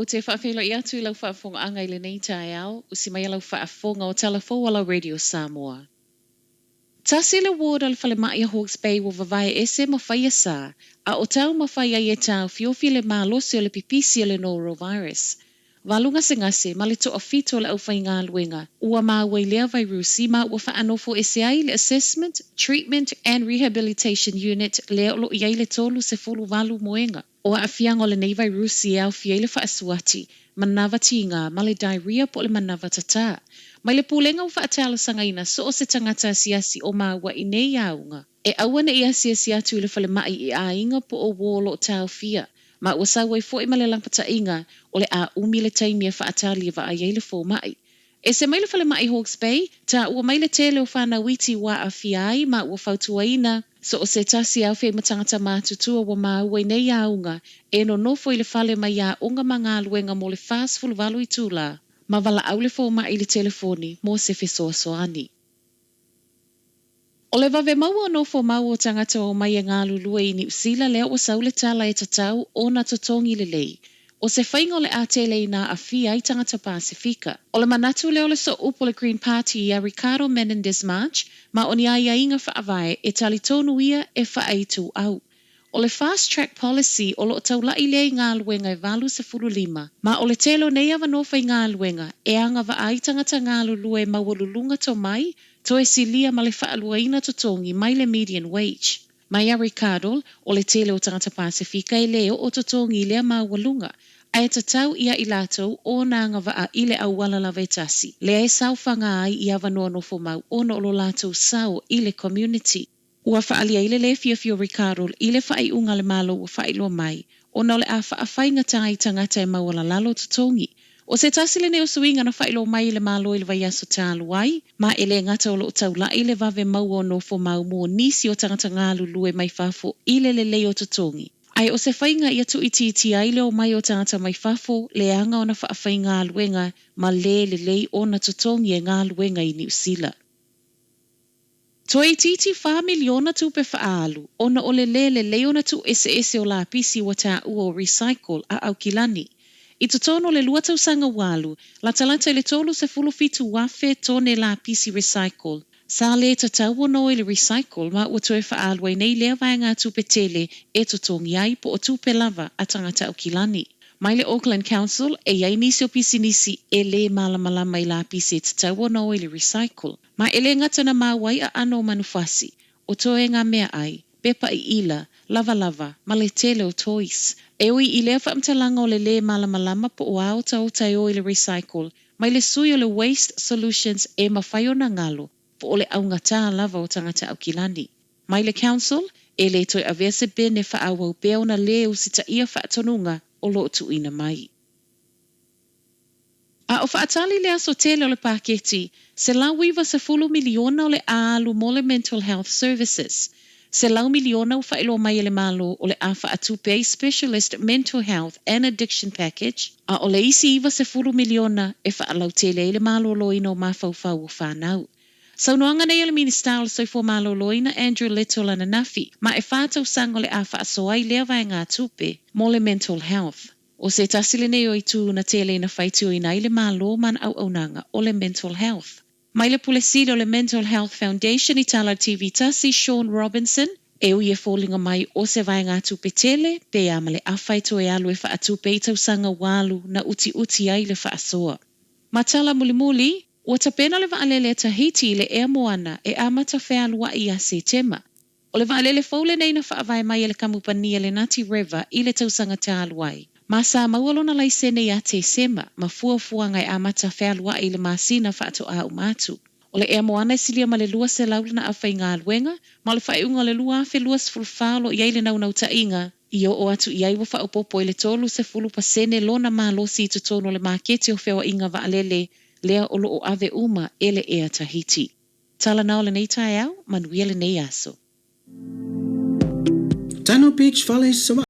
O te whaafelo I atu I lau whaafonga anga I le nei tae au, usi mai lau whaafonga o talafo ala Radio Samoa. Tasi le ward al whale mai a Hawke's Bay wa vavai ese mawhaia sa, a o tau mawhaia I e tau fiofi le mālosi o le pipisi o le norovirus. Walunga se ngase, ma le toa fito le au whai ngā luenga, ua māua I lea vairusi ma ua whaanofo ese ai le Assessment, Treatment and Rehabilitation Unit lea olo I ai le tolu se fulu walu moenga. O a fiang o le nei vairusi e au fia I le whaasuati, manava tinga, ma le diarrhea po le manava tata. Mai le pulenga u whaatala sangaina so o se tangata siasi o māua I nei aunga. E awana I asiasi atu I le whale mai I a inga po o wolo tau fia. Ma ua sauai fo I ma le lampata inga o le a umi le taimia whaatali wa a le fo mai. E se mai le whale mai Hawke's Bay, ta ua mai le tele o whana witi wa a fiai ma ua whautuaina. So o se tasi au whai matangata mātutua wa māua I nei aunga, e no nofo I le whale mai a unga mga luenga mo le fast full valu I tūla. Ma wala au le fo mai I le telefoni mo se fesoa soani. O le vave maua no fo maua o tangata o mai ngā lulua I New Zealand lea o saule tala e tatau o na totongi le lei. O se whaingo le a tele I nā a fia I tangata Pasifika. O le manatu leo le so upo le Green Party I a Ricardo Menendez March, ma o ni a inga whaavae e tali tonu ia e whaaitu au. O le fast track policy o lo tau lai lei ngā luenga e valu se furu lima, ma o le telo nei awa no whai ngā luenga e anga wa ai tangata ngā lulua e mawalulunga to mai, to e silia ma le whaaluaina to tongi mai le median wage. Mai a Ricardo, o le tele o tangata Pasifika e leo o to tongi lea mawalunga, a e tatau ia I latou o nā ngava a ile au wala lawe tasi. Lea e sau whanga ai I awa noa no fo mau o no lo latou sau I le community. Ua whaalia ile le fio Ricardo ile whai unga le malo ua whai loa mai, o na le a whaawhainga tai tangata e mawala lalo tutongi. O se tasile ne o suinga na whai loa mai le malo ile vai aso tālu ai, ma ele ngata o lo tau la ile vave mau o no fo mau mua nisi o tangata ngā lulue mai whafo ile le leo tutongi. Ai o se whainga ia tu iti ai leo mai o tangata mai whafo le anga o na whaawhainga luenga ma le o na tutongi e ngā luenga I New Zealand. Toi titi 4 miliona tu pe whaalu, ona o le leona tu ese o la pisi wa tā ua o recycle a au kilani. I totono le lua tausanga walu, la talata le tolu se fulu fitu wafe tone la pisi recycle. Sa le tatau no le recycle ma ua toe whaalu ai nei lea vai ngā tu pe tele e totongi ai po o tu pe lava a tangata au kilani. Mai le Auckland Council e iai nisi o pisi nisi e le malamalama I la pisi e tatau no le recycle. Ma ele ngata na mawai a ano manufasi, o toe ngā mea ai, pepa I ila, lava, ma le tele o toys. E ui I lea whaamtalanga o le malamalama po o ao tau tai o le recycle, mai le sui o le Waste Solutions e mawhaio na ngalo, po o le au ngata lava o tangata au kilani. Mai le council, e le toi avese bene whaawau beo na le usita ia whaatonunga o lo tu ina mai. A o whaatali lea so tele o le paketi, se lau iwa se fulu miliona o le aalu mo le mental health services. Se lau miliona o whaelo mai le malo o le a whaatupe specialist mental health and addiction package, a o le isi iwa se fulu miliona e whaalau tele le malo loina o mawhauwhau o whanau. Sau noanga nei le minister o soi fo malo loina Andrew Little ana nafi, ma e whātau sang o le a whaasoai lea vai ngā tupe mo le mental health. O se tasile nei o I tū na tele na whaitu I nai le malo man au aunanga o le mental health. Mai le pulesida o le Mental Health Foundation I tala TV tasi Sean Robinson, e ui e fōlinga mai o se vai ngā tupe tele, pe ama le awhai to e alu e whaatupe I tausanga walu na uti ai le whaasoa. Matala mulimuli, ua tapena le vaalele Tahiti le ea moana e amata whealua I a se tema. O le vaalele faule nei na whaavai mai le kamupania le Ngati River I le tausanga tāluai. Ma sa maualona lai sene ia te sema, ma fuafua ngai amata whealua I le masina whaato a umatu. O le ea moana silia ma le lua se laulana a whai ngā luenga, ma le whaiunga le lua afe lua se fulfalo I le naunau ta inga, I o atu I aiwa whaupopo I le tolu se fulu pasene lona ma losi I tutono le makete o whewa inga vaalele, lea o loo ave uma e le ea Tahiti. Tala nao le nei tae au, manuia le nei aso. Tano Beach Valley